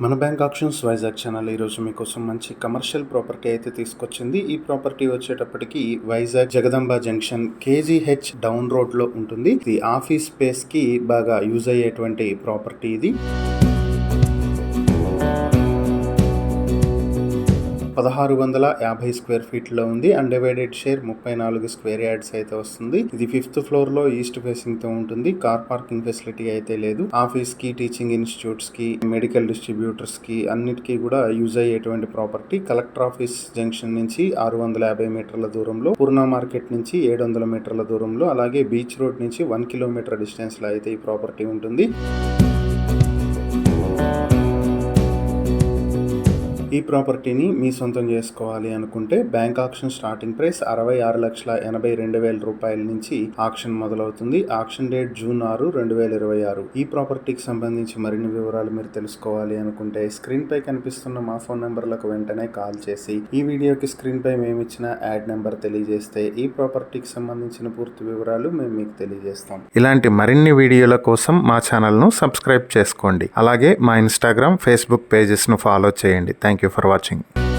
మన bank options Vizag channel ఈరోజు మీకోసం మంచి కమర్షియల్ ప్రాపర్టీ అయితే తీసుకొచ్చింది. ఈ ప్రాపర్టీ వచ్చేటప్పటికి Vizag Jagadamba junction KGH down road లో ఉంటుంది. ఇది ఆఫీస్ స్పేస్ కి బాగా యూజ్ అయ్యేటువంటి ప్రాపర్టీ ఇది. 1650 స్క్వేర్ ఫీట్ లో ఉంది. అన్డివైడెడ్ షేర్ 34 స్క్వేర్ యార్డ్స్ అయితే వస్తుంది. ఇది 5th ఫ్లోర్ లో ఈస్ట్ ఫేసింగ్ తో ఉంటుంది. కార్ పార్కింగ్ ఫెసిలిటీ అయితే లేదు. ఆఫీస్ కి, టీచింగ్ ఇన్స్టిట్యూట్స్ కి, మెడికల్ డిస్ట్రిబ్యూటర్స్ కి అన్నిటికీ కూడా యూజ్ అయ్యేటువంటి ప్రాపర్టీ. కలెక్టర్ ఆఫీస్ జంక్షన్ నుంచి 650 మీటర్ల దూరంలో, పూర్ణ మార్కెట్ నుంచి 700 మీటర్ల దూరంలో, అలాగే బీచ్ రోడ్ నుంచి 1 కిలోమీటర్ డిస్టెన్స్ లో అయితే ఈ ప్రాపర్టీ ఉంటుంది. ఈ ప్రాపర్టీని మీ సొంతం చేసుకోవాలి అనుకుంటే బ్యాంక్ ఆక్షన్ స్టార్టింగ్ ప్రైస్ 66,82,000 రూపాయల నుంచి ఆక్షన్ మొదలవుతుంది. Auction date June 6, 2026. ఈ ప్రాపర్టీకి సంబంధించి మరిన్ని వివరాలు మీరు తెలుసుకోవాలి అనుకుంటే స్క్రీన్ పై కనిపిస్తున్న మా ఫోన్ నెంబర్లకు వెంటనే కాల్ చేసి ఈ వీడియోకి స్క్రీన్ పై మేము ఇచ్చిన యాడ్ నెంబర్ తెలియజేస్తే ఈ ప్రాపర్టీకి సంబంధించిన పూర్తి వివరాలు మేము మీకు తెలియజేస్తాం. ఇలాంటి మరిన్ని వీడియోల కోసం మా ఛానల్ను సబ్స్క్రైబ్ చేసుకోండి. అలాగే మా ఇన్స్టాగ్రామ్, ఫేస్బుక్ పేజెస్ను ఫాలో చేయండి. Thank you for watching.